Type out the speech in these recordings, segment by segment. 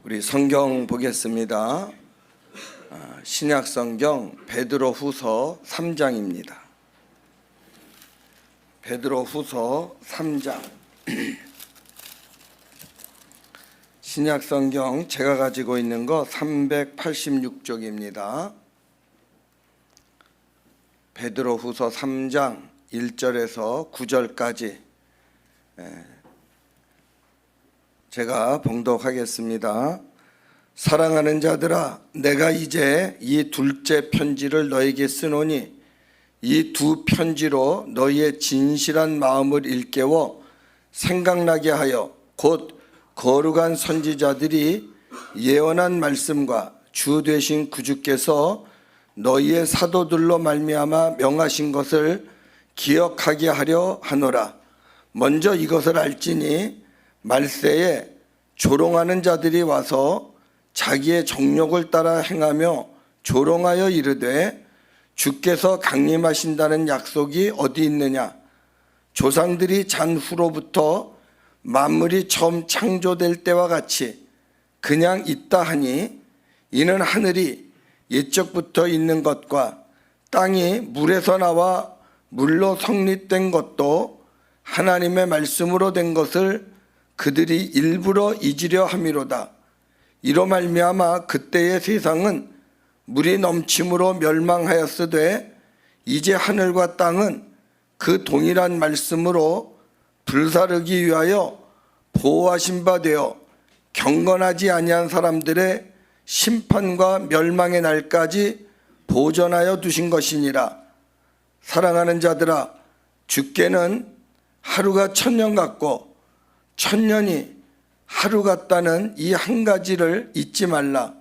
우리 성경 보겠습니다. 신약 성경 베드로후서 3장입니다. 베드로후서 3장. 신약 성경 제가 가지고 있는 거 386쪽입니다. 베드로후서 3장 1절에서 9절까지 제가 봉독하겠습니다. 사랑하는 자들아, 내가 이제 이 둘째 편지를 너에게 쓰노니 이 두 편지로 너희의 진실한 마음을 일깨워 생각나게 하여 곧 거룩한 선지자들이 예언한 말씀과 주 되신 구주께서 너희의 사도들로 말미암아 명하신 것을 기억하게 하려 하노라. 먼저 이것을 알지니 말세에 조롱하는 자들이 와서 자기의 정욕을 따라 행하며 조롱하여 이르되 주께서 강림하신다는 약속이 어디 있느냐? 조상들이 잔 후로부터 만물이 처음 창조될 때와 같이 그냥 있다 하니 이는 하늘이 옛적부터 있는 것과 땅이 물에서 나와 물로 성립된 것도 하나님의 말씀으로 된 것을 그들이 일부러 잊으려 함이로다. 이로 말미암아 그때의 세상은 물이 넘침으로 멸망하였으되 이제 하늘과 땅은 그 동일한 말씀으로 불사르기 위하여 보호하신 바 되어 경건하지 아니한 사람들의 심판과 멸망의 날까지 보존하여 두신 것이니라. 사랑하는 자들아, 주께는 하루가 천년 같고 천년이 하루 같다는 이 한 가지를 잊지 말라.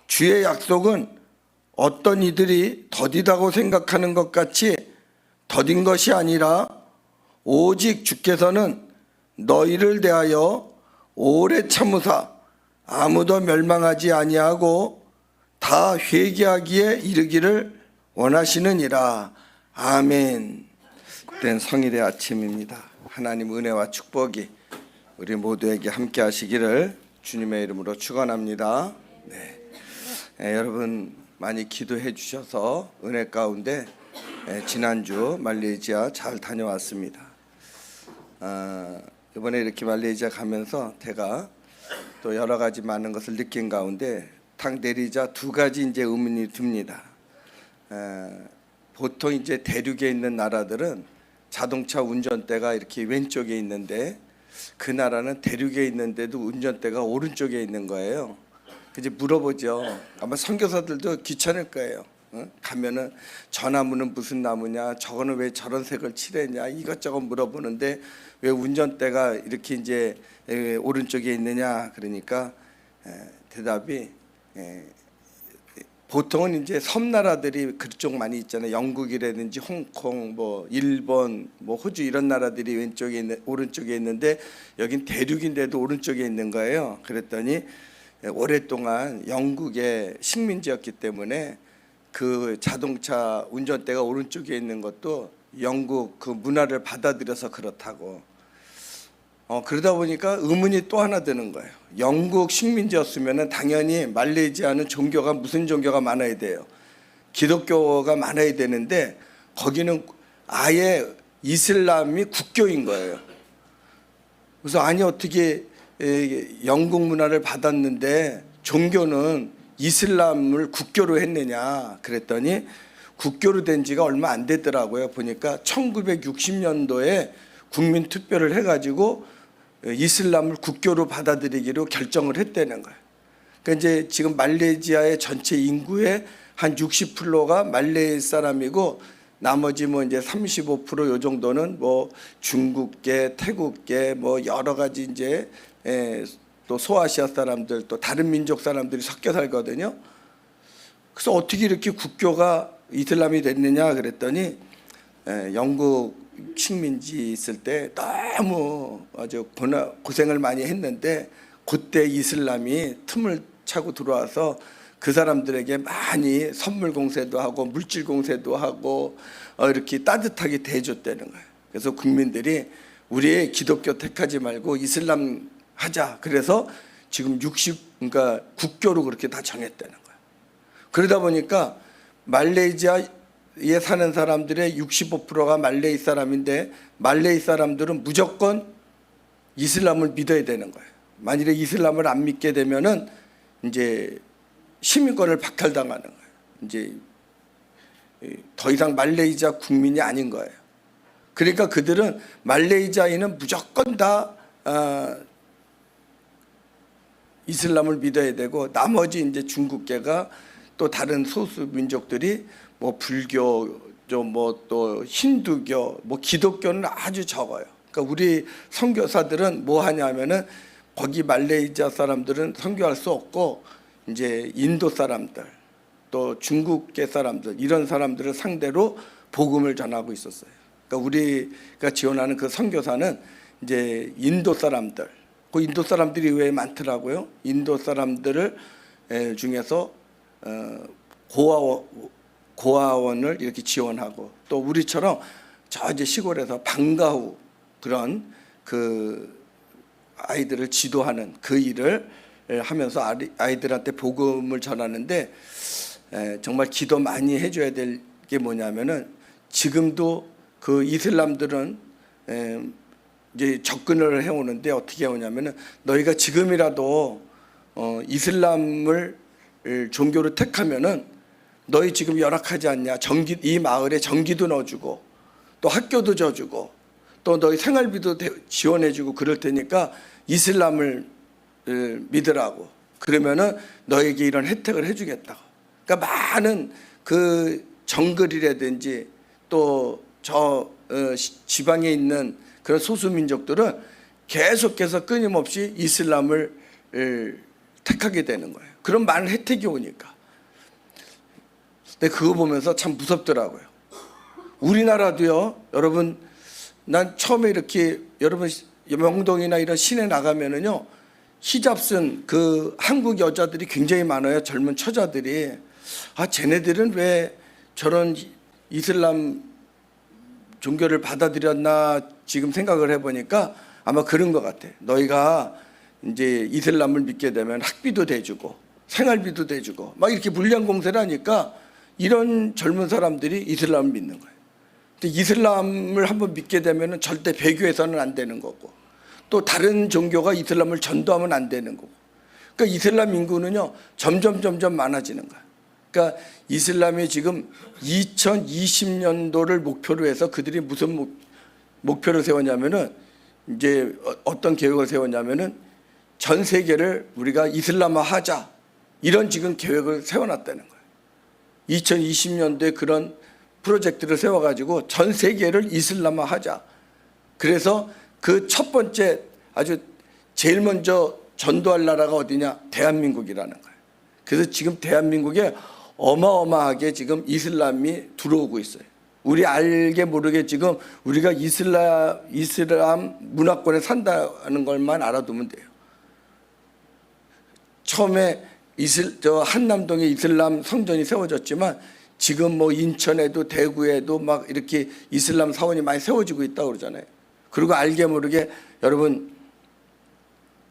주의 약속은 어떤 이들이 더디다고 생각하는 것 같이 더딘 것이 아니라 오직 주께서는 너희를 대하여 오래 참으사 아무도 멸망하지 아니하고 다 회개하기에 이르기를 원하시느니라. 아멘. 그땐 성일의 아침입니다. 하나님 은혜와 축복이 우리 모두에게 함께 하시기를 주님의 이름으로 축원합니다. 여러분 많이 기도해 주셔서 은혜 가운데 지난주 말레이시아 잘 다녀왔습니다. 이번에 이렇게 말레이시아 가면서 제가 또 여러 가지 많은 것을 느낀 가운데 딱 내리자 두 가지 이제 의문이 듭니다. 보통 이제 대륙에 있는 나라들은 자동차 운전대가 이렇게 왼쪽에 있는데 그 나라는 대륙에 있는데도 운전대가 오른쪽에 있는 거예요. 이제 물어보죠. 아마 선교사들도 귀찮을 거예요. 가면은 저 나무는 무슨 나무냐, 저거는 왜 저런 색을 칠했냐, 이것저것 물어보는데 왜 운전대가 이렇게 이제 오른쪽에 있느냐. 그러니까 대답이 보통은 이제 섬나라들이 그쪽 많이 있잖아요. 영국이라든지 홍콩, 뭐 일본, 뭐 호주 이런 나라들이 왼쪽에 있는 오른쪽에 있는데 여긴 대륙인데도 오른쪽에 있는 거예요. 그랬더니 오랫동안 영국의 식민지였기 때문에 그 자동차 운전대가 오른쪽에 있는 것도 영국 그 문화를 받아들여서 그렇다고. 그러다 보니까 의문이 또 하나 드는 거예요. 영국 식민지였으면 당연히 말레이시아는 종교가 무슨 종교가 많아야 돼요? 기독교가 많아야 되는데 거기는 아예 이슬람이 국교인 거예요. 그래서 아니 어떻게 영국 문화를 받았는데 종교는 이슬람을 국교로 했느냐 그랬더니 국교로 된 지가 얼마 안 되더라고요. 보니까 1960년도에 국민투표를 해가지고 이슬람을 국교로 받아들이기로 결정을 했다는 거예요. 그러니까 이제 지금 말레이시아의 전체 인구의 한 60%가 말레이 사람이고 나머지 뭐 이제 35% 요 정도는 뭐 중국계, 태국계 뭐 여러 가지 이제 또 소아시아 사람들 또 다른 민족 사람들이 섞여 살거든요. 그래서 어떻게 이렇게 국교가 이슬람이 됐느냐 그랬더니 영국 식민지 있을 때 너무 아주 고생을 많이 했는데 그때 이슬람이 틈을 차고 들어와서 그 사람들에게 많이 선물 공세도 하고 물질 공세도 하고 이렇게 따뜻하게 대해줬다는 거예요. 그래서 국민들이 우리의 기독교 택하지 말고 이슬람 하자. 그래서 지금 60 그러니까 국교로 그렇게 다 정했다는 거예요. 그러다 보니까 말레이시아에 사는 사람들의 65%가 말레이 사람인데 말레이 사람들은 무조건 이슬람을 믿어야 되는 거예요. 만일에 이슬람을 안 믿게 되면은 이제 시민권을 박탈당하는 거예요. 이제 더 이상 말레이시아 국민이 아닌 거예요. 그러니까 그들은 말레이시아인은 무조건 다 이슬람을 믿어야 되고 나머지 이제 중국계가 또 다른 소수 민족들이 뭐 불교, 뭐 또 힌두교, 뭐 기독교는 아주 적어요. 그러니까 우리 선교사들은 뭐 하냐면은 거기 말레이시아 사람들은 선교할 수 없고 이제 인도 사람들 또 중국계 사람들 이런 사람들을 상대로 복음을 전하고 있었어요. 그러니까 우리가 지원하는 그 선교사는 이제 인도 사람들, 그 인도 사람들이 왜 많더라고요. 인도 사람들을 중에서 고아원을 이렇게 지원하고 또 우리처럼 저 이제 시골에서 방과 후 그런 그 아이들을 지도하는 그 일을 하면서 아이들한테 복음을 전하는데 정말 기도 많이 해줘야 될 게 뭐냐면은 지금도 그 이슬람들은 이제 접근을 해오는데 어떻게 해오냐면은 너희가 지금이라도 이슬람을 종교로 택하면은 너희 지금 열악하지 않냐? 이 마을에 전기도 넣어주고 또 학교도 줘주고 또 너희 생활비도 지원해주고 그럴 테니까 이슬람을 믿으라고. 그러면은 너에게 이런 혜택을 해주겠다고. 그러니까 많은 그 정글이라든지 또 저 지방에 있는 그런 소수 민족들은 계속해서 끊임없이 이슬람을 택하게 되는 거예요. 그런 많은 혜택이 오니까. 근데 그거 보면서 참 무섭더라고요. 우리나라도요, 여러분, 난 처음에 이렇게 여러분 명동이나 이런 시내 나가면은요, 히잡 쓴 그 한국 여자들이 굉장히 많아요. 젊은 처자들이. 아, 쟤네들은 왜 저런 이슬람 종교를 받아들였나 지금 생각을 해보니까 아마 그런 것 같아. 너희가 이제 이슬람을 믿게 되면 학비도 대주고 생활비도 대주고 막 이렇게 불량 공세를 하니까 이런 젊은 사람들이 이슬람을 믿는 거예요. 근데 이슬람을 한번 믿게 되면 절대 배교해서는 안 되는 거고 또 다른 종교가 이슬람을 전도하면 안 되는 거고. 그러니까 이슬람 인구는요 점점 많아지는 거예요. 그러니까 이슬람이 지금 2020년도를 목표로 해서 그들이 무슨 목표를 세웠냐면은 이제 어떤 계획을 세웠냐면은 전 세계를 우리가 이슬람화하자 이런 지금 계획을 세워놨다는 거예요. 2020년도에 그런 프로젝트를 세워가지고 전 세계를 이슬람화하자. 그래서 그 첫 번째 아주 제일 먼저 전도할 나라가 어디냐? 대한민국이라는 거예요. 그래서 지금 대한민국에 어마어마하게 지금 이슬람이 들어오고 있어요. 우리 알게 모르게 지금 우리가 이슬람 문화권에 산다는 것만 알아두면 돼요. 처음에 한남동에 이슬람 성전이 세워졌지만 지금 뭐 인천에도 대구에도 막 이렇게 이슬람 사원이 많이 세워지고 있다고 그러잖아요. 그리고 알게 모르게 여러분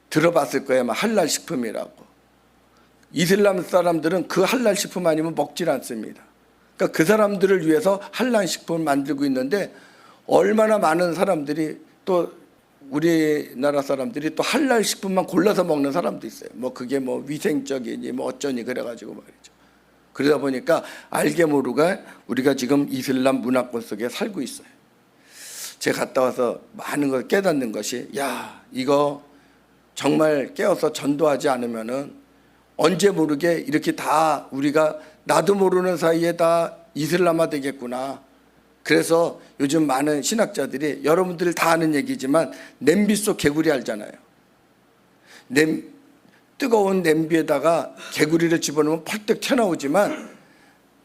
들어봤을 거예요. 막 할랄 식품이라고. 이슬람 사람들은 그 할랄 식품 아니면 먹질 않습니다. 그러니까 그 사람들을 위해서 할랄 식품을 만들고 있는데 얼마나 많은 사람들이 또 우리나라 사람들이 또 할랄 식품만 골라서 먹는 사람도 있어요. 뭐 그게 뭐 위생적이니 뭐 어쩌니 그래가지고 말이죠. 그러다 보니까 알게 모르게 우리가 지금 이슬람 문화권 속에 살고 있어요. 제가 갔다 와서 많은 걸 깨닫는 것이 야 이거 정말 깨어서 전도하지 않으면은 언제 모르게 이렇게 다 우리가 나도 모르는 사이에 다 이슬람화 되겠구나. 그래서 요즘 많은 신학자들이 여러분들 다 아는 얘기지만 냄비 속 개구리 알잖아요. 뜨거운 냄비에다가 개구리를 집어넣으면 펄떡 튀어나오지만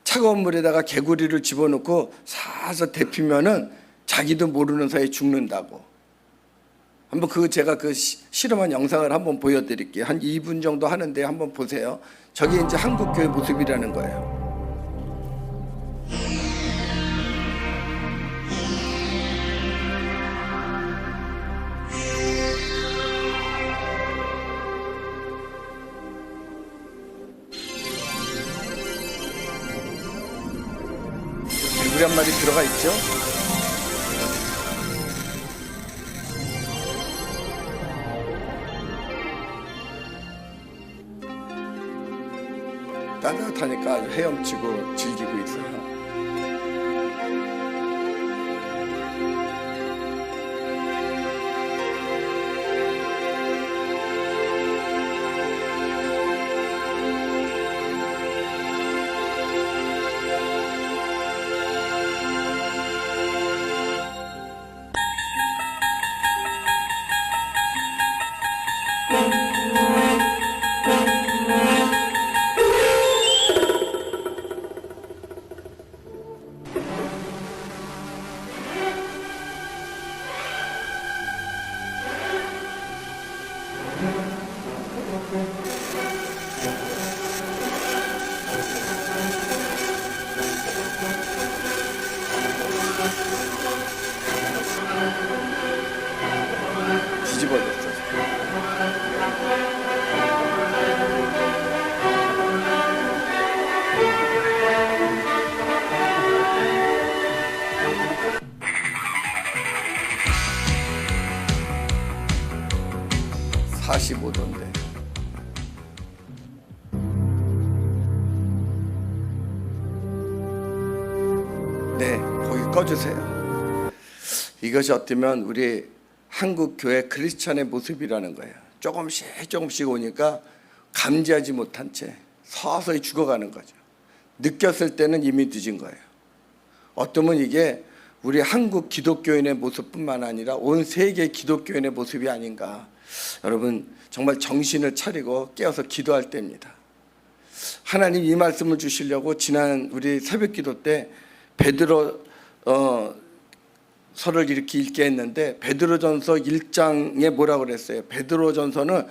차가운 물에다가 개구리를 집어넣고 사서 데피면은 자기도 모르는 사이에 죽는다고. 한번 제가 그 실험한 영상을 한번 보여드릴게요. 한 2분 정도 하는데 한번 보세요. 저게 이제 한국교회 모습이라는 거예요. 개구리 한 마리 들어가 있죠. 따뜻하니까 아주 헤엄치고 즐기고 있어요. 뒤집어졌어. 45도인데. 네, 거기 꺼주세요. 이것이 어쩌면 우리 한국 교회 크리스찬의 모습이라는 거예요. 조금씩 오니까 감지하지 못한 채 서서히 죽어가는 거죠. 느꼈을 때는 이미 늦은 거예요. 어쩌면 이게 우리 한국 기독교인의 모습뿐만 아니라 온 세계 기독교인의 모습이 아닌가. 여러분 정말 정신을 차리고 깨어서 기도할 때입니다. 하나님 이 말씀을 주시려고 지난 우리 새벽기도 때 베드로 서를 이렇게 읽게 했는데 베드로전서 1장에 뭐라고 그랬어요? 베드로전서는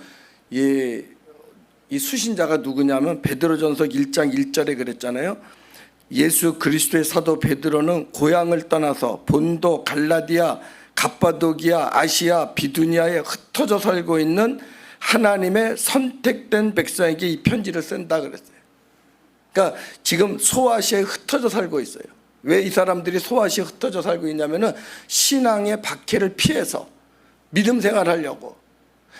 이 수신자가 누구냐면 베드로전서 1장 1절에 그랬잖아요. 예수 그리스도의 사도 베드로는 고향을 떠나서 본도, 갈라디아, 갑바도기아, 아시아, 비두니아에 흩어져 살고 있는 하나님의 선택된 백성에게 이 편지를 쓴다 그랬어요. 그러니까 지금 소아시아에 흩어져 살고 있어요. 왜 이 사람들이 소아시아에 흩어져 살고 있냐면은 신앙의 박해를 피해서 믿음 생활하려고.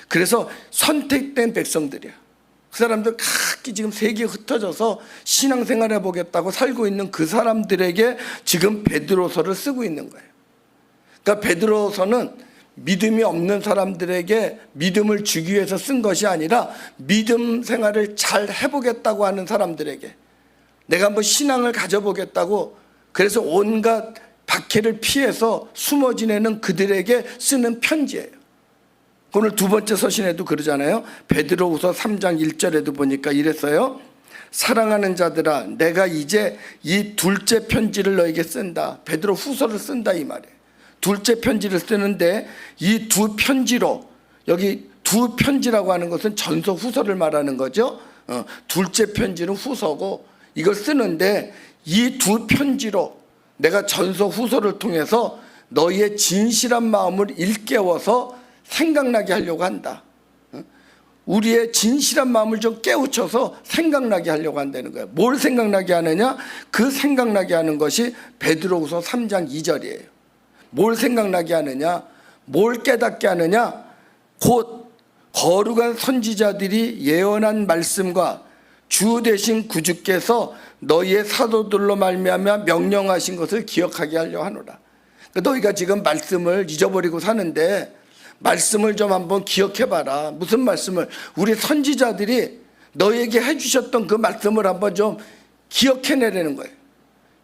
그래서 선택된 백성들이야. 그 사람들 각기 지금 세계에 흩어져서 신앙생활 해보겠다고 살고 있는 그 사람들에게 지금 베드로서를 쓰고 있는 거예요. 그러니까 베드로서는 믿음이 없는 사람들에게 믿음을 주기 위해서 쓴 것이 아니라 믿음 생활을 잘 해보겠다고 하는 사람들에게, 내가 한번 신앙을 가져보겠다고, 그래서 온갖 박해를 피해서 숨어 지내는 그들에게 쓰는 편지예요. 오늘 두 번째 서신에도 그러잖아요. 베드로후서 3장 1절에도 보니까 이랬어요. 사랑하는 자들아, 내가 이제 이 둘째 편지를 너에게 쓴다. 베드로 후서를 쓴다 이 말이에요. 둘째 편지를 쓰는데 이 두 편지로, 여기 두 편지라고 하는 것은 전서 후서를 말하는 거죠. 둘째 편지는 후서고, 이걸 쓰는데 이 두 편지로 내가 전서 후서를 통해서 너희의 진실한 마음을 일깨워서 생각나게 하려고 한다. 우리의 진실한 마음을 좀 깨우쳐서 생각나게 하려고 한다는 거예요. 뭘 생각나게 하느냐? 그 생각나게 하는 것이 베드로후서 3장 2절이에요. 뭘 생각나게 하느냐? 뭘 깨닫게 하느냐? 곧 거룩한 선지자들이 예언한 말씀과 주 되신 구주께서 너희의 사도들로 말미암아 명령하신 것을 기억하게 하려 하노라. 너희가 지금 말씀을 잊어버리고 사는데 말씀을 좀 한번 기억해봐라. 무슨 말씀을? 우리 선지자들이 너희에게 해주셨던 그 말씀을 한번 좀 기억해내라는 거예요.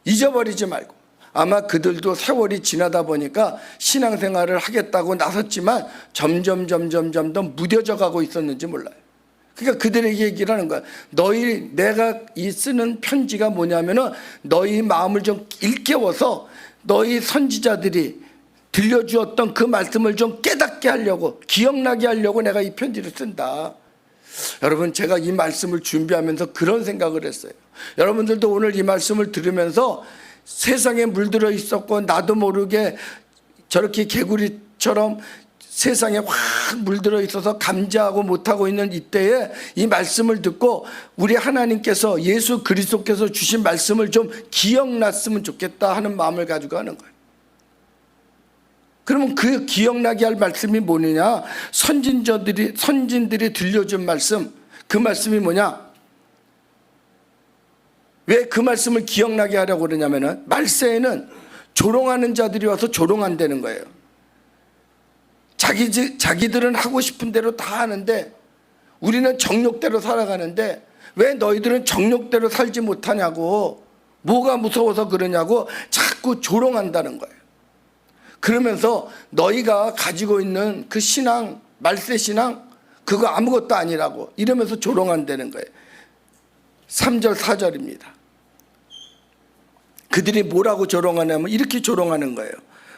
잊어버리지 말고. 아마 그들도 세월이 지나다 보니까 신앙생활을 하겠다고 나섰지만 점점 더 무뎌져 가고 있었는지 몰라요. 그러니까 그들에게 얘기를 하는 거야. 내가 이 쓰는 편지가 뭐냐면은 너희 마음을 좀 일깨워서 너희 선지자들이 들려주었던 그 말씀을 좀 깨닫게 하려고, 기억나게 하려고 내가 이 편지를 쓴다. 여러분, 제가 이 말씀을 준비하면서 그런 생각을 했어요. 여러분들도 오늘 이 말씀을 들으면서 세상에 물들어 있었고 나도 모르게 저렇게 개구리처럼 세상에 확 물들어 있어서 감지하고 못하고 있는 이때에 이 말씀을 듣고 우리 하나님께서 예수 그리스도께서 주신 말씀을 좀 기억났으면 좋겠다 하는 마음을 가지고 하는 거예요. 그러면 그 기억나게 할 말씀이 뭐느냐? 선진들이 들려준 말씀, 그 말씀이 뭐냐? 왜 그 말씀을 기억나게 하려고 그러냐면은 말세에는 조롱하는 자들이 와서 조롱한다는 거예요. 자기들은 하고 싶은 대로 다 하는데 우리는 정욕대로 살아가는데 왜 너희들은 정욕대로 살지 못하냐고, 뭐가 무서워서 그러냐고 자꾸 조롱한다는 거예요. 그러면서 너희가 가지고 있는 그 신앙, 말세 신앙, 그거 아무것도 아니라고 이러면서 조롱한다는 거예요. 3절 4절입니다. 그들이 뭐라고 조롱하냐면 이렇게 조롱하는 거예요.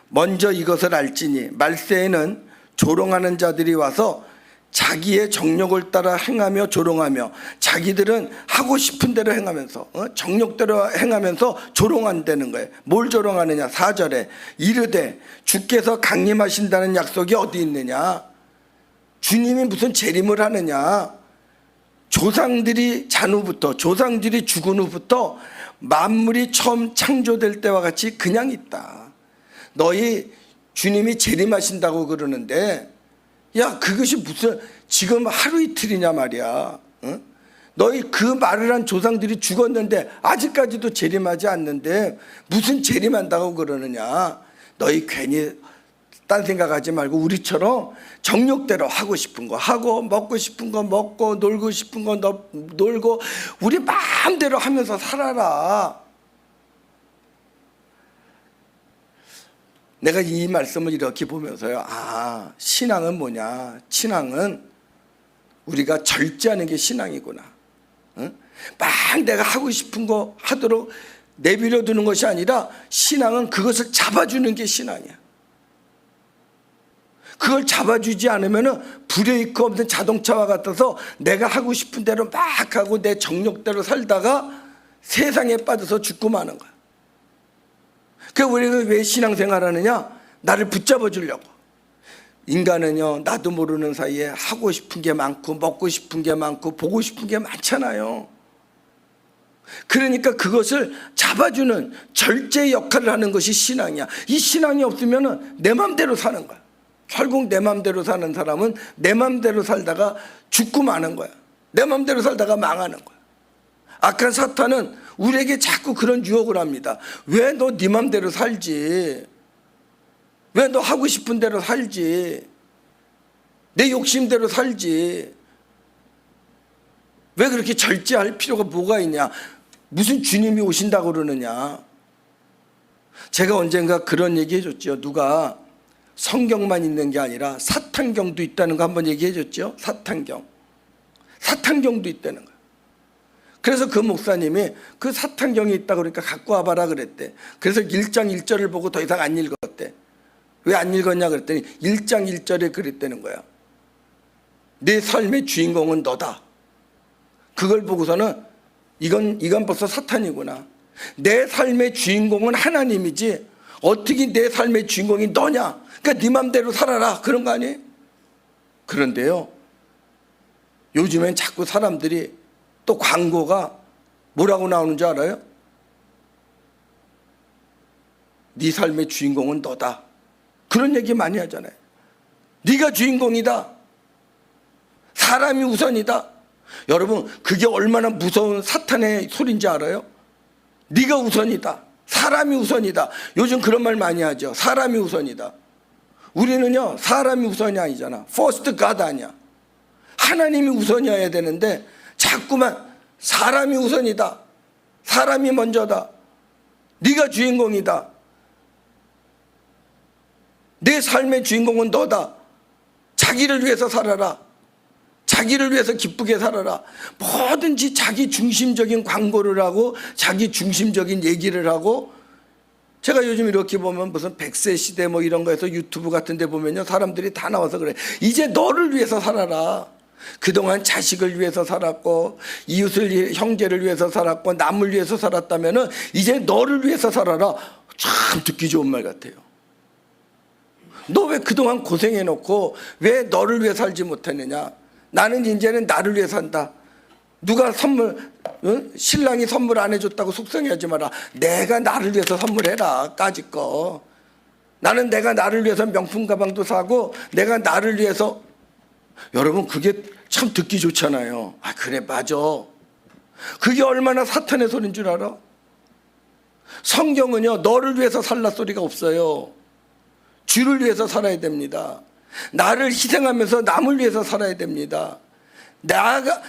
먼저 이것을 알지니 말세에는 조롱하는 자들이 와서 자기의 정욕을 따라 행하며 조롱하며, 자기들은 하고 싶은 대로 행하면서 정욕대로 행하면서 조롱한다는 거예요. 뭘 조롱하느냐? 4절에 이르되 주께서 강림하신다는 약속이 어디 있느냐? 주님이 무슨 재림을 하느냐? 조상들이 죽은 후부터 만물이 처음 창조될 때와 같이 그냥 있다. 너희 주님이 재림하신다고 그러는데 야, 그것이 무슨 지금 하루 이틀이냐 말이야. 응? 너희 그 말을 한 조상들이 죽었는데 아직까지도 재림하지 않는데 무슨 재림한다고 그러느냐? 너희 괜히 딴 생각하지 말고 우리처럼 정욕대로 하고 싶은 거 하고 먹고 싶은 거 먹고 놀고 싶은 거 놀고 우리 마음대로 하면서 살아라. 내가 이 말씀을 이렇게 보면서요, 아, 신앙은 뭐냐? 신앙은 우리가 절제하는 게 신앙이구나. 응? 막 내가 하고 싶은 거 하도록 내버려 두는 것이 아니라 신앙은 그것을 잡아주는 게 신앙이야. 그걸 잡아주지 않으면 브레이크 없는 자동차와 같아서 내가 하고 싶은 대로 막 하고 내 정욕대로 살다가 세상에 빠져서 죽고 마는 거야. 그러니까 우리가 왜 신앙생활하느냐? 나를 붙잡아 주려고. 인간은요, 나도 모르는 사이에 하고 싶은 게 많고 먹고 싶은 게 많고 보고 싶은 게 많잖아요. 그러니까 그것을 잡아주는 절제 역할을 하는 것이 신앙이야. 이 신앙이 없으면 내 맘대로 사는 거야. 결국 내 맘대로 사는 사람은 내 맘대로 살다가 죽고 마는 거야. 내 맘대로 살다가 망하는 거야. 악한 사탄은 우리에게 자꾸 그런 유혹을 합니다. 왜 너 네 맘대로 살지? 왜 너 하고 싶은 대로 살지? 내 욕심대로 살지? 왜 그렇게 절제할 필요가 뭐가 있냐? 무슨 주님이 오신다고 그러느냐? 제가 언젠가 그런 얘기 해줬죠. 누가 성경만 있는 게 아니라 사탄경도 있다는 거 한번 얘기해 줬죠. 사탄경도 있다는 거예요. 그래서 그 목사님이 그 사탄경이 있다고 그러니까 갖고 와봐라 그랬대. 그래서 1장 1절을 보고 더 이상 안 읽었대. 왜 안 읽었냐 그랬더니 1장 1절에 그랬다는 거야. 내 삶의 주인공은 너다. 그걸 보고서는 이건 벌써 사탄이구나. 내 삶의 주인공은 하나님이지 어떻게 내 삶의 주인공이 너냐? 그러니까 네 맘대로 살아라 그런 거 아니에요? 그런데요, 요즘엔 자꾸 사람들이 또 광고가 뭐라고 나오는 줄 알아요? 네 삶의 주인공은 너다. 그런 얘기 많이 하잖아요. 네가 주인공이다. 사람이 우선이다. 여러분, 그게 얼마나 무서운 사탄의 소리인지 알아요? 네가 우선이다. 사람이 우선이다. 요즘 그런 말 많이 하죠. 사람이 우선이다. 우리는요, 사람이 우선이 아니잖아. First God 아니야. 하나님이 우선이어야 되는데 자꾸만 사람이 우선이다. 사람이 먼저다. 네가 주인공이다. 내 삶의 주인공은 너다. 자기를 위해서 살아라. 자기를 위해서 기쁘게 살아라. 뭐든지 자기 중심적인 광고를 하고 자기 중심적인 얘기를 하고, 제가 요즘 이렇게 보면 무슨 100세 시대 뭐 이런 거에서 유튜브 같은 데 보면요, 사람들이 다 나와서 그래. 이제 너를 위해서 살아라. 그동안 자식을 위해서 살았고 이웃을, 형제를 위해서 살았고 남을 위해서 살았다면은 이제 너를 위해서 살아라. 참 듣기 좋은 말 같아요. 너 왜 그동안 고생해놓고 왜 너를 위해 살지 못했느냐? 나는 이제는 나를 위해 산다. 누가 선물, 신랑이 선물 안 해줬다고 속상해하지 마라. 내가 나를 위해서 선물해라. 까짓 거. 나는 내가 나를 위해서 명품 가방도 사고 내가 나를 위해서. 여러분, 그게 참 듣기 좋잖아요. 아, 그래, 맞아. 그게 얼마나 사탄의 소리인 줄 알아? 성경은요, 너를 위해서 살라 소리가 없어요. 주를 위해서 살아야 됩니다. 나를 희생하면서 남을 위해서 살아야 됩니다.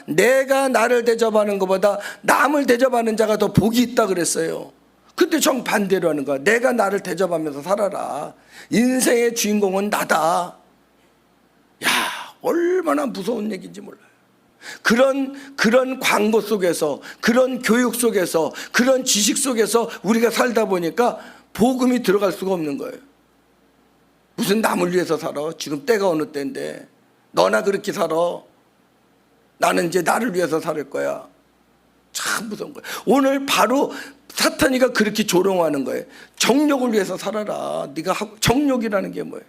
내가 나를 대접하는 것보다 남을 대접하는 자가 더 복이 있다 그랬어요. 근데 정반대로 하는 거야. 내가 나를 대접하면서 살아라. 인생의 주인공은 나다. 야, 얼마나 무서운 얘기인지 몰라요. 그런 광고 속에서, 그런 교육 속에서, 그런 지식 속에서 우리가 살다 보니까 복음이 들어갈 수가 없는 거예요. 무슨 남을 위해서 살아? 지금 때가 어느 때인데 너나 그렇게 살아. 나는 이제 나를 위해서 살 거야. 참 무서운 거예요. 오늘 바로 사탄이가 그렇게 조롱하는 거예요. 정욕을 위해서 살아라. 정욕이라는 게 뭐예요?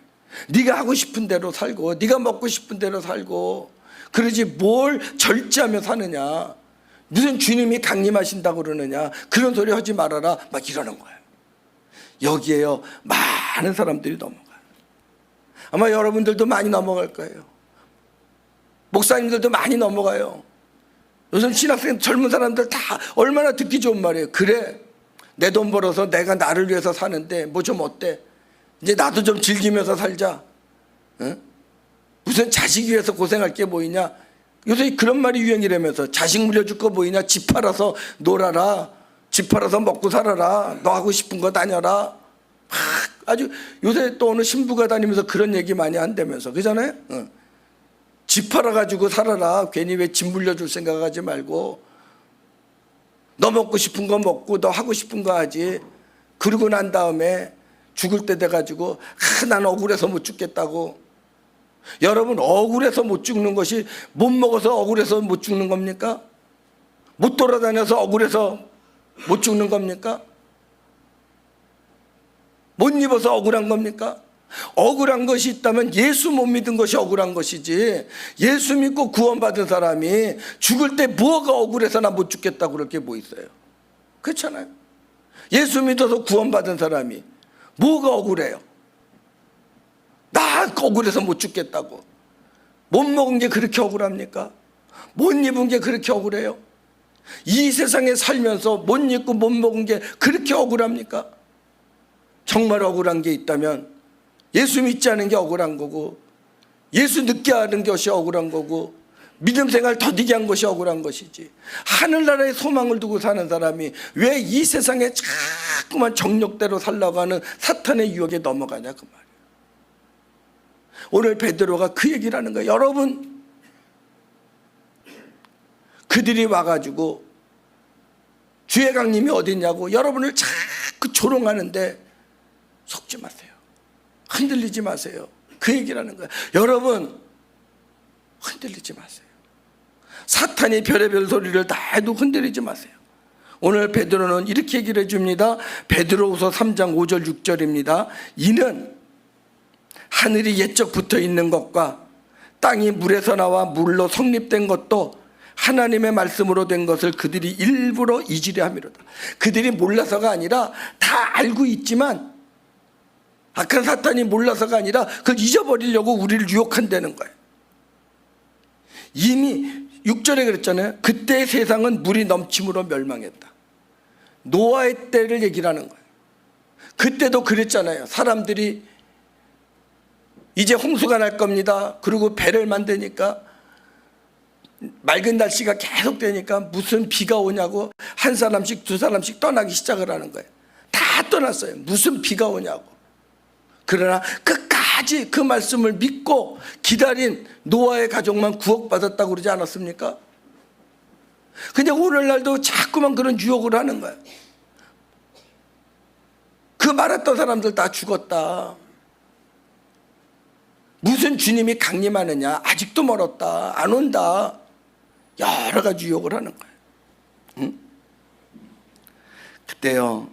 네가 하고 싶은 대로 살고 네가 먹고 싶은 대로 살고 그러지 뭘 절제하며 사느냐. 무슨 주님이 강림하신다고 그러느냐. 그런 소리 하지 말아라. 막 이러는 거예요. 여기에요 많은 사람들이 넘어가요. 아마 여러분들도 많이 넘어갈 거예요. 목사님들도 많이 넘어가요. 요즘 신학생 젊은 사람들 다 얼마나 듣기 좋은 말이에요. 그래, 내 돈 벌어서 내가 나를 위해서 사는데 뭐 좀 어때? 이제 나도 좀 즐기면서 살자. 응? 무슨 자식 위해서 고생할 게 뭐이냐? 요새 그런 말이 유행이라면서. 자식 물려줄 거 뭐이냐? 집 팔아서 놀아라. 집 팔아서 먹고 살아라. 너 하고 싶은 거 다녀라. 아주 요새 또 어느 신부가 다니면서 그런 얘기 많이 한다면서. 그잖아요? 응. 집 팔아가지고 살아라. 괜히 왜 집 물려줄 생각하지 말고 너 먹고 싶은 거 먹고 너 하고 싶은 거 하지. 그러고 난 다음에 죽을 때 돼가지고 난 억울해서 못 죽겠다고. 여러분, 억울해서 못 죽는 것이 못 먹어서 억울해서 못 죽는 겁니까? 못 돌아다녀서 억울해서 못 죽는 겁니까? 못 입어서 억울한 겁니까? 억울한 것이 있다면 예수 못 믿은 것이 억울한 것이지, 예수 믿고 구원받은 사람이 죽을 때 뭐가 억울해서 나 못 죽겠다고 그럴 게 뭐 있어요? 그렇잖아요. 예수 믿어서 구원받은 사람이 뭐가 억울해요? 나 억울해서 못 죽겠다고. 못 먹은 게 그렇게 억울합니까? 못 입은 게 그렇게 억울해요? 이 세상에 살면서 못 입고 못 먹은 게 그렇게 억울합니까? 정말 억울한 게 있다면 예수 믿지 않은 게 억울한 거고, 예수 늦게 하는 것이 억울한 거고, 믿음 생활 더디게 한 것이 억울한 것이지, 하늘나라에 소망을 두고 사는 사람이 왜 이 세상에 자꾸만 정욕대로 살려고 하는 사탄의 유혹에 넘어가냐 그 말이에요. 오늘 베드로가 그 얘기를 하는 거예요. 여러분, 그들이 와가지고 주의 강림이 어딨냐고 여러분을 자꾸 조롱하는데 속지 마세요. 흔들리지 마세요. 그 얘기를 하는 거예요. 여러분, 흔들리지 마세요. 사탄이 별의별 소리를 다 해도 흔들리지 마세요. 오늘 베드로는 이렇게 얘기를 해줍니다. 베드로후서 3장 5절 6절입니다. 이는 하늘이 옛적 붙어 있는 것과 땅이 물에서 나와 물로 성립된 것도 하나님의 말씀으로 된 것을 그들이 일부러 잊으려 함이로다. 그들이 몰라서가 아니라 다 알고 있지만, 악한 사탄이 몰라서가 아니라 그걸 잊어버리려고 우리를 유혹한다는 거예요. 이미 6절에 그랬잖아요. 그때 세상은 물이 넘침으로 멸망했다. 노아의 때를 얘기를 하는 거예요. 그때도 그랬잖아요. 사람들이 이제 홍수가 날 겁니다. 그리고 배를 만드니까 맑은 날씨가 계속 되니까 무슨 비가 오냐고 한 사람씩 두 사람씩 떠나기 시작을 하는 거예요. 다 떠났어요. 무슨 비가 오냐고. 그러나 끝까지 그 말씀을 믿고 기다린 노아의 가족만 구원받았다고 그러지 않았습니까? 근데 오늘날도 자꾸만 그런 유혹을 하는 거예요. 그 말했던 사람들 다 죽었다. 무슨 주님이 강림하느냐, 아직도 멀었다, 안 온다, 여러 가지 유혹을 하는 거예요. 응? 그때요,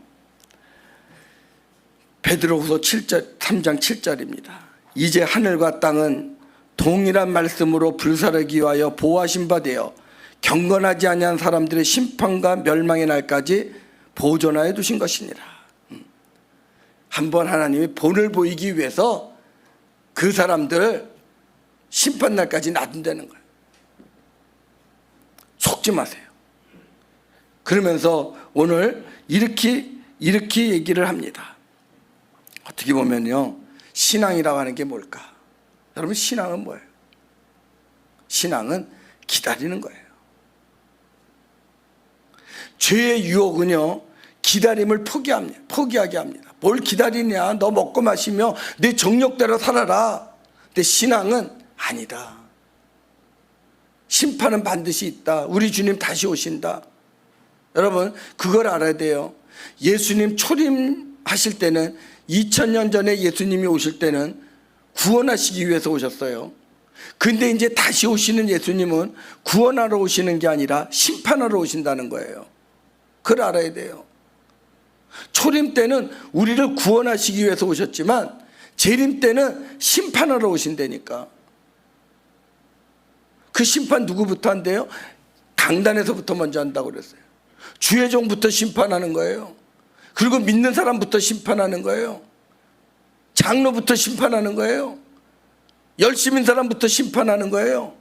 베드로후서 3장 7절입니다. 이제 하늘과 땅은 동일한 말씀으로 불사르기 위하여 보호하신 바 되어 경건하지 아니한 사람들의 심판과 멸망의 날까지 보존하여 두신 것이니라. 한번 하나님이 본을 보이기 위해서 그 사람들을 심판날까지 놔둔다는 거예요. 속지 마세요. 그러면서 오늘 이렇게 얘기를 합니다. 어떻게 보면요, 신앙이라고 하는 게 뭘까? 여러분, 신앙은 뭐예요? 신앙은 기다리는 거예요. 죄의 유혹은요, 기다림을 포기하게 합니다. 뭘 기다리냐? 너 먹고 마시며 내 정욕대로 살아라. 근데 신앙은 아니다. 심판은 반드시 있다. 우리 주님 다시 오신다. 여러분, 그걸 알아야 돼요. 예수님 초림하실 때는, 2000년 전에 예수님이 오실 때는 구원하시기 위해서 오셨어요. 근데 이제 다시 오시는 예수님은 구원하러 오시는 게 아니라 심판하러 오신다는 거예요. 그걸 알아야 돼요. 초림 때는 우리를 구원하시기 위해서 오셨지만 재림 때는 심판하러 오신다니까. 그 심판 누구부터 한대요? 강단에서부터 먼저 한다고 그랬어요. 주의 종부터 심판하는 거예요. 그리고 믿는 사람부터 심판하는 거예요. 장로부터 심판하는 거예요. 열심인 사람부터 심판하는 거예요.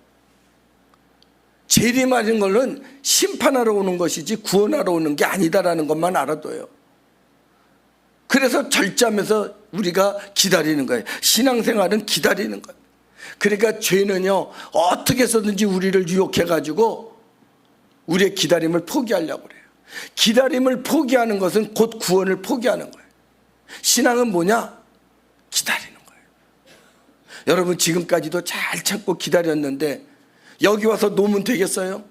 재림하는 것은 심판하러 오는 것이지 구원하러 오는 게 아니다라는 것만 알아둬요. 그래서 절제하면서 우리가 기다리는 거예요. 신앙생활은 기다리는 거예요. 그러니까 죄는요, 어떻게 해서든지 우리를 유혹해가지고 우리의 기다림을 포기하려고 그래요. 기다림을 포기하는 것은 곧 구원을 포기하는 거예요. 신앙은 뭐냐? 기다리는 거예요. 여러분, 지금까지도 잘 참고 기다렸는데 여기 와서 놓으면 되겠어요?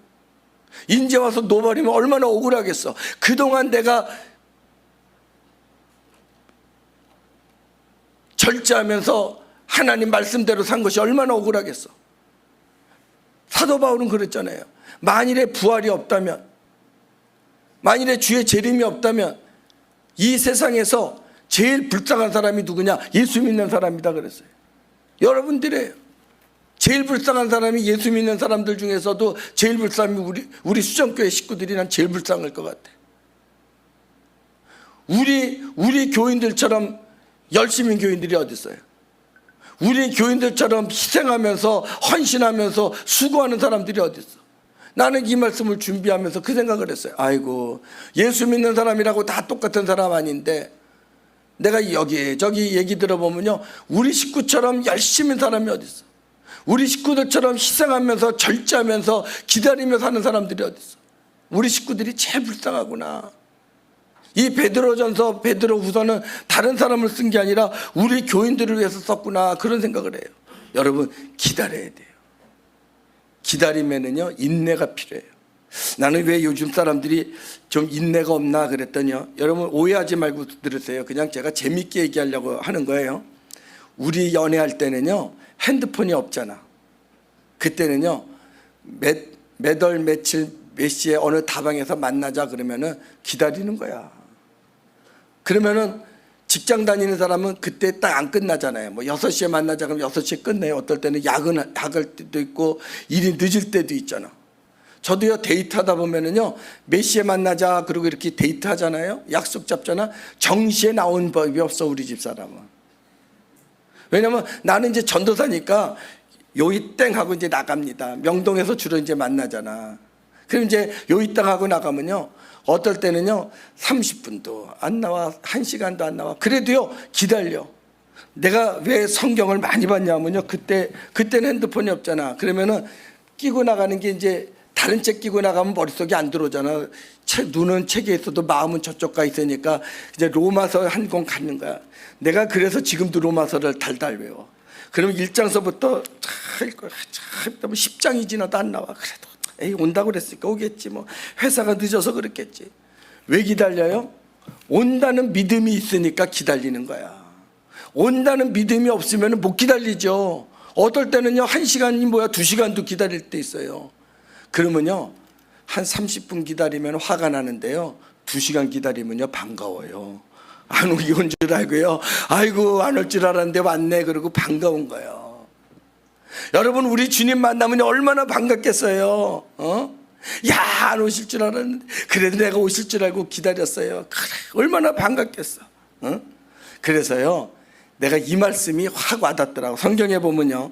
이제 와서 놓아버리면 얼마나 억울하겠어. 그동안 내가 절제하면서 하나님 말씀대로 산 것이 얼마나 억울하겠어. 사도 바울은 그랬잖아요. 만일에 부활이 없다면, 만일에 주의 재림이 없다면 이 세상에서 제일 불쌍한 사람이 누구냐? 예수 믿는 사람이다 그랬어요. 여러분들이에요. 제일 불쌍한 사람이 예수 믿는 사람들 중에서도 제일 불쌍한 우리 수정교회 식구들이 난 제일 불쌍할 것 같아. 우리 교인들처럼 열심인 교인들이 어디 있어요? 우리 교인들처럼 희생하면서 헌신하면서 수고하는 사람들이 어디 있어? 나는 이 말씀을 준비하면서 그 생각을 했어요. 아이고, 예수 믿는 사람이라고 다 똑같은 사람 아닌데 내가 여기저기 얘기 들어보면요, 우리 식구처럼 열심히 사람이 어디 있어? 우리 식구들처럼 희생하면서 절제하면서 기다리며 사는 사람들이 어디 있어? 우리 식구들이 제일 불쌍하구나. 이 베드로전서, 베드로후서는 다른 사람을 쓴 게 아니라 우리 교인들을 위해서 썼구나, 그런 생각을 해요. 여러분, 기다려야 돼요. 기다리면은요, 인내가 필요해요. 나는 왜 요즘 사람들이 좀 인내가 없나 그랬더니요, 여러분 오해하지 말고 들으세요. 그냥 제가 재밌게 얘기하려고 하는 거예요. 우리 연애할 때는요, 핸드폰이 없잖아. 그때는요, 몇 월 며칠 몇 시에 어느 다방에서 만나자 그러면은 기다리는 거야. 그러면은 직장 다니는 사람은 그때 딱 안 끝나잖아요. 뭐 6시에 만나자 그러면 6시에 끝내요. 어떨 때는 야근할 때도 있고 일이 늦을 때도 있잖아. 저도요, 데이트하다 보면은요, 몇 시에 만나자 그러고 이렇게 데이트하잖아요. 약속 잡잖아. 정시에 나온 법이 없어, 우리 집 사람은. 왜냐면 나는 이제 전도사니까 요이 땡 하고 이제 나갑니다. 명동에서 주로 이제 만나잖아. 그럼 이제 요이 땡 하고 나가면요, 어떨 때는요 30분도 안 나와, 1시간도 안 나와. 그래도요 기다려. 내가 왜 성경을 많이 봤냐면요, 그때는 핸드폰이 없잖아. 그러면은 끼고 나가는 게 이제 다른 책 끼고 나가면 머릿속에 안 들어오잖아. 눈은 책에 있어도 마음은 저쪽 가 있으니까 이제 로마서 한 권 갖는 거야. 내가 그래서 지금도 로마서를 달달 외워. 그럼 1장서부터 차 읽고 10장이 지나도 안 나와. 그래도 에이, 온다고 그랬으니까 오겠지, 뭐 회사가 늦어서 그랬겠지. 왜 기다려요? 온다는 믿음이 있으니까 기다리는 거야. 온다는 믿음이 없으면 못 기다리죠. 어떨 때는요 1시간이 뭐야 2시간도 기다릴 때 있어요. 그러면요 한 30분 기다리면 화가 나는데요, 2시간 기다리면요 반가워요. 안 오기 온 줄 알고요. 아이고 안 올 줄 알았는데 왔네. 그러고 반가운 거예요. 여러분 우리 주님 만나면 얼마나 반갑겠어요. 야, 안 오실 줄 알았는데 그래도 내가 오실 줄 알고 기다렸어요. 그래, 얼마나 반갑겠어. 그래서요 내가 이 말씀이 확 와닿더라고. 성경에 보면요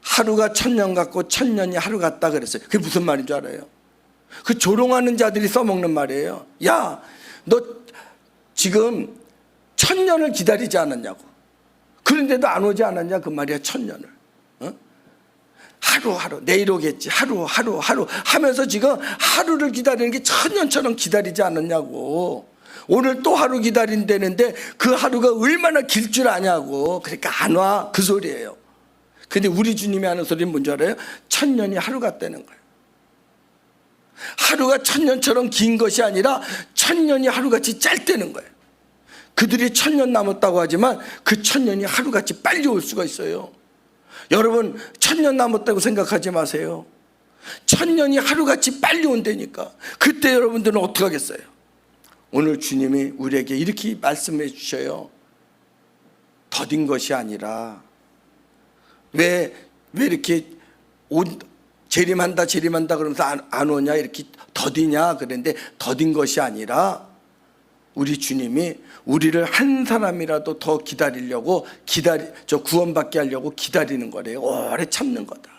하루가 천년 같고 천년이 하루 같다 그랬어요. 그게 무슨 말인 줄 알아요? 그 조롱하는 자들이 써먹는 말이에요. 야, 너 지금 천년을 기다리지 않았냐고. 그런데도 안 오지 않았냐 그 말이야. 천년을 하루하루 내일 오겠지 하루 하면서 지금 하루를 기다리는 게 천년처럼 기다리지 않았냐고. 오늘 또 하루 기다린다는데 그 하루가 얼마나 길 줄 아냐고. 그러니까 안 와 그 소리예요. 근데 우리 주님이 하는 소리는 뭔지 알아요? 천년이 하루 같다는 거예요. 하루가 천년처럼 긴 것이 아니라 천년이 하루같이 짧다는 거예요. 그들이 천년 남았다고 하지만 그 천년이 하루같이 빨리 올 수가 있어요. 여러분 천년 남았다고 생각하지 마세요. 천년이 하루같이 빨리 온다니까. 그때 여러분들은 어떻게 하겠어요? 오늘 주님이 우리에게 이렇게 말씀해 주셔요. 더딘 것이 아니라 왜 이렇게 재림한다 그러면서 안 오냐 이렇게 더디냐 그랬는데 더딘 것이 아니라 우리 주님이 우리를 한 사람이라도 더 기다리려고 구원받게 하려고 기다리는 거래요. 오래 참는 거다.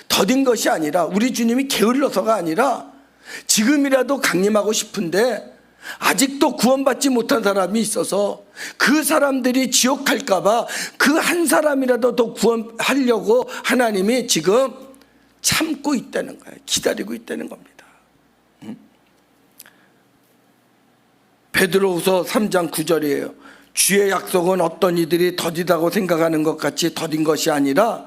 더딘 것이 아니라 우리 주님이 게을러서가 아니라 지금이라도 강림하고 싶은데 아직도 구원받지 못한 사람이 있어서 그 사람들이 지옥 갈까 봐 그 한 사람이라도 더 구원하려고 하나님이 지금 참고 있다는 거예요. 기다리고 있다는 겁니다. 베드로후서 3장 9절이에요. 주의 약속은 어떤 이들이 더디다고 생각하는 것 같이 더딘 것이 아니라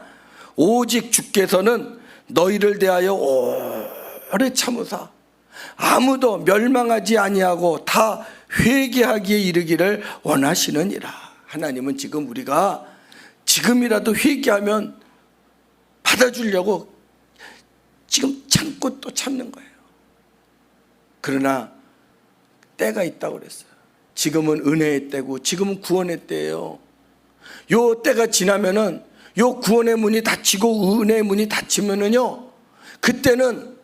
오직 주께서는 너희를 대하여 오래 참으사 아무도 멸망하지 아니하고 다 회개하기에 이르기를 원하시느니라. 하나님은 지금 우리가 지금이라도 회개하면 받아주려고 지금 참고 또 참는 거예요. 그러나 때가 있다고 그랬어요. 지금은 은혜의 때고 지금은 구원의 때예요. 요 때가 지나면은 요 구원의 문이 닫히고 은혜의 문이 닫히면은요 그때는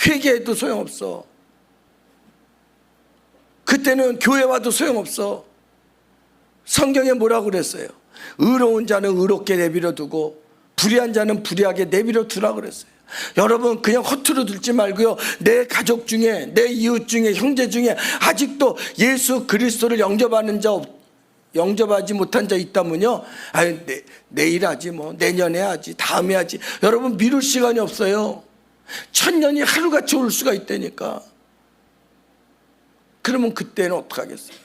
회개해도 소용없어. 그때는 교회 와도 소용없어. 성경에 뭐라고 그랬어요? 의로운 자는 의롭게 내버려 두고 불의한 자는 불의하게 내버려 두라고 그랬어요. 여러분 그냥 허투루 들지 말고요. 내 가족 중에 내 이웃 중에 형제 중에 아직도 예수 그리스도를 영접하지 못한 자 있다면요. 내일 하지 뭐 내년에 하지 다음에 하지. 여러분 미룰 시간이 없어요. 천년이 하루같이 올 수가 있다니까. 그러면 그때는 어떡하겠어요?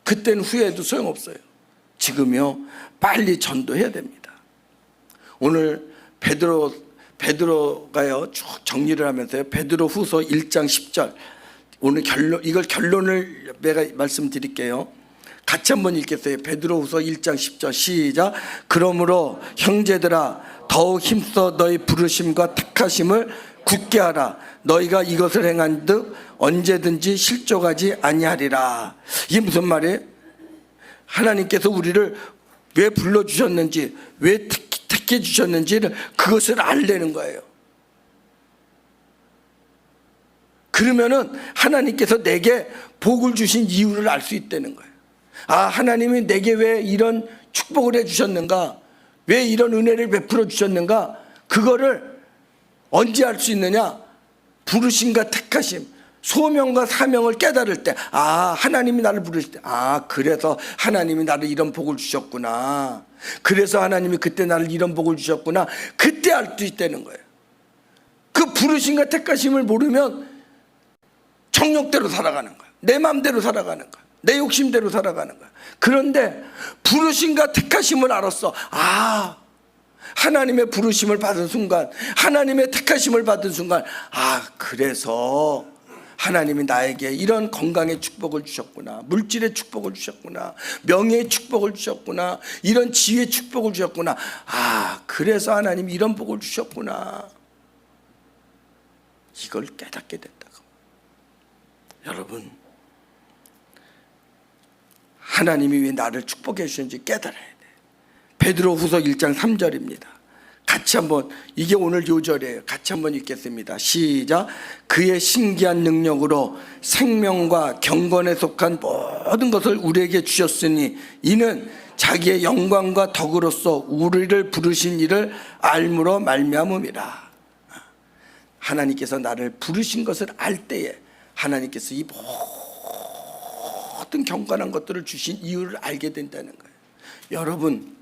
그때는 후회해도 소용없어요. 지금요 빨리 전도해야 됩니다. 오늘 베드로가요 쭉 정리를 하면서요 베드로후서 1장 10절 오늘 이걸 결론을 내가 말씀드릴게요. 같이 한번 읽겠어요. 베드로후서 1장 10절 시작. 그러므로 형제들아 더욱 힘써 너희 부르심과 택하심을 굳게 하라. 너희가 이것을 행한 듯 언제든지 실족하지 아니하리라. 이게 무슨 말이에요? 하나님께서 우리를 왜 불러주셨는지 왜 택해 주셨는지를 그것을 알려는 거예요. 그러면은 하나님께서 내게 복을 주신 이유를 알 수 있다는 거예요. 아, 하나님이 내게 왜 이런 축복을 해주셨는가, 왜 이런 은혜를 베풀어 주셨는가, 그거를 언제 알 수 있느냐? 부르심과 택하심, 소명과 사명을 깨달을 때, 아, 하나님이 나를 부르실 때, 아, 그래서 하나님이 나를 이런 복을 주셨구나, 그래서 하나님이 그때 나를 이런 복을 주셨구나, 그때 알 수 있다는 거예요. 그 부르심과 택하심을 모르면 정욕대로 살아가는 거예요. 내 마음대로 살아가는 거예요. 내 욕심대로 살아가는 거야. 그런데 부르심과 택하심을 알았어. 아, 하나님의 부르심을 받은 순간, 하나님의 택하심을 받은 순간, 아, 그래서 하나님이 나에게 이런 건강의 축복을 주셨구나, 물질의 축복을 주셨구나, 명예의 축복을 주셨구나, 이런 지혜의 축복을 주셨구나. 아, 그래서 하나님이 이런 복을 주셨구나. 이걸 깨닫게 된다고. 여러분, 하나님이 왜 나를 축복해 주셨는지 깨달아야 돼. 베드로후서 1장 3절입니다. 같이 한번, 이게 오늘 요절이에요. 같이 한번 읽겠습니다. 시작. 그의 신기한 능력으로 생명과 경건에 속한 모든 것을 우리에게 주셨으니 이는 자기의 영광과 덕으로서 우리를 부르신 이를 알므로 말미암음이라. 하나님께서 나를 부르신 것을 알 때에 하나님께서 이 모든 경건한 것들을 주신 이유를 알게 된다는 거예요. 여러분,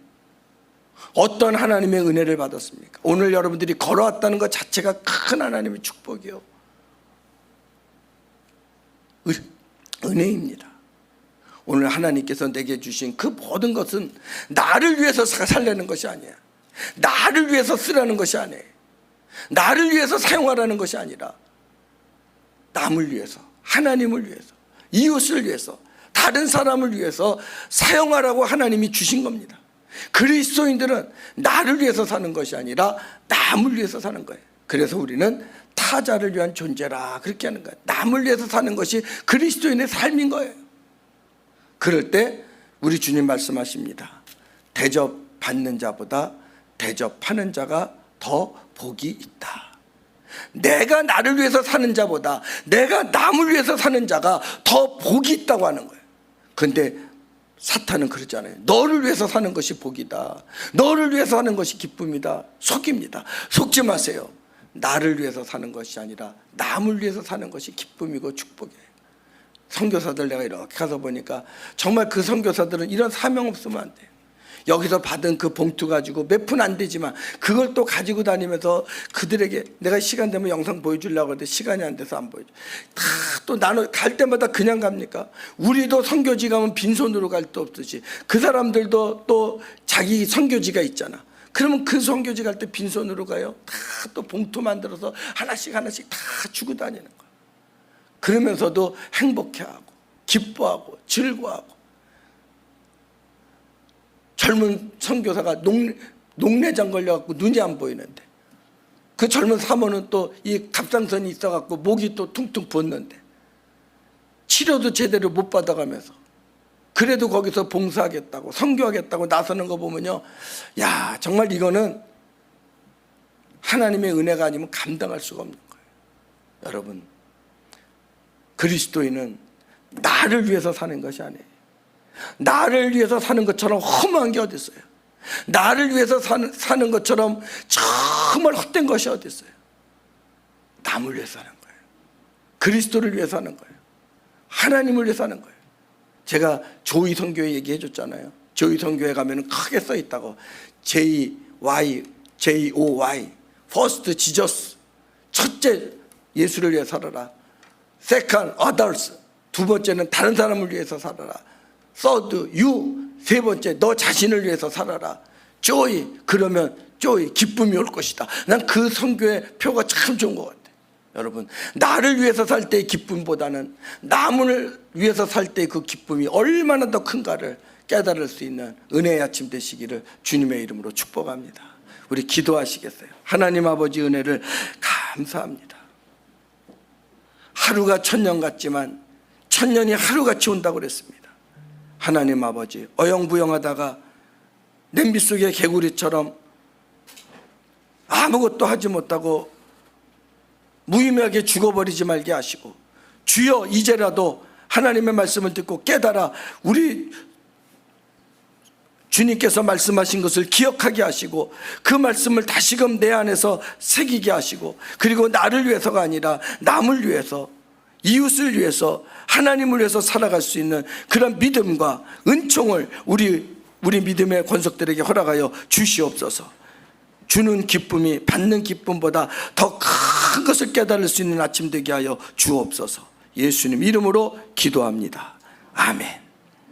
어떤 하나님의 은혜를 받았습니까? 오늘 여러분들이 걸어왔다는 것 자체가 큰 하나님의 축복이요, 은혜입니다. 오늘 하나님께서 내게 주신 그 모든 것은 나를 위해서 살려는 것이 아니야. 나를 위해서 쓰라는 것이 아니에요. 나를 위해서 사용하라는 것이 아니라 남을 위해서, 하나님을 위해서, 이웃을 위해서, 다른 사람을 위해서 사용하라고 하나님이 주신 겁니다. 그리스도인들은 나를 위해서 사는 것이 아니라 남을 위해서 사는 거예요. 그래서 우리는 타자를 위한 존재라 그렇게 하는 거예요. 남을 위해서 사는 것이 그리스도인의 삶인 거예요. 그럴 때 우리 주님 말씀하십니다. 대접받는 자보다 대접하는 자가 더 복이 있다. 내가 나를 위해서 사는 자보다 내가 남을 위해서 사는 자가 더 복이 있다고 하는 거예요. 그런데 사탄은 그러잖아요. 너를 위해서 사는 것이 복이다, 너를 위해서 하는 것이 기쁨이다. 속입니다. 속지 마세요. 나를 위해서 사는 것이 아니라 남을 위해서 사는 것이 기쁨이고 축복이에요. 선교사들 내가 이렇게 가서 보니까 정말 그 선교사들은 이런 사명 없으면 안 돼요. 여기서 받은 그 봉투 가지고 몇 푼 안 되지만 그걸 또 가지고 다니면서 그들에게, 내가 시간 되면 영상 보여주려고 하는데 시간이 안 돼서 안 보여줘. 다 또 나눠 갈 때마다 그냥 갑니까? 우리도 선교지 가면 빈손으로 갈 데 없듯이 그 사람들도 또 자기 선교지가 있잖아. 그러면 그 선교지 갈 때 빈손으로 가요? 다 또 봉투 만들어서 하나씩 하나씩 다 주고 다니는 거야. 그러면서도 행복해하고 기뻐하고 즐거워하고. 젊은 선교사가 녹내장 걸려갖고 눈이 안 보이는데 그 젊은 사모는 또 이 갑상선이 있어갖고 목이 또 퉁퉁 붓는데 치료도 제대로 못 받아가면서 그래도 거기서 봉사하겠다고 선교하겠다고 나서는 거 보면요, 야, 정말 이거는 하나님의 은혜가 아니면 감당할 수가 없는 거예요. 여러분, 그리스도인은 나를 위해서 사는 것이 아니에요. 나를 위해서 사는 것처럼 허무한 게 어디 있어요? 나를 위해서 사는 것처럼 정말 헛된 것이 어디 있어요? 남을 위해서 사는 거예요. 그리스도를 위해서 사는 거예요. 하나님을 위해서 사는 거예요. 제가 조이 선교회 얘기해 줬잖아요. 조이 선교회 가면 크게 써 있다고. JOY, First Jesus, 첫째 예수를 위해 살아라. Second others, 두 번째는 다른 사람을 위해서 살아라. Third you, 세 번째 너 자신을 위해서 살아라. Joy, 그러면 joy, 기쁨이 올 것이다. 난 그 선교의 표가 참 좋은 것 같아요. 여러분, 나를 위해서 살 때의 기쁨보다는 남을 위해서 살 때의 그 기쁨이 얼마나 더 큰가를 깨달을 수 있는 은혜의 아침 되시기를 주님의 이름으로 축복합니다. 우리 기도하시겠어요? 하나님 아버지 은혜를 감사합니다. 하루가 천년 같지만 천년이 하루같이 온다고 그랬습니다. 하나님 아버지, 어영부영하다가 냄비 속의 개구리처럼 아무것도 하지 못하고 무의미하게 죽어버리지 말게 하시고, 주여 이제라도 하나님의 말씀을 듣고 깨달아 우리 주님께서 말씀하신 것을 기억하게 하시고 그 말씀을 다시금 내 안에서 새기게 하시고, 그리고 나를 위해서가 아니라 남을 위해서, 이웃을 위해서, 하나님을 위해서 살아갈 수 있는 그런 믿음과 은총을 우리 믿음의 권속들에게 허락하여 주시옵소서. 주는 기쁨이 받는 기쁨보다 더 큰 것을 깨달을 수 있는 아침 되게 하여 주옵소서. 예수님 이름으로 기도합니다. 아멘.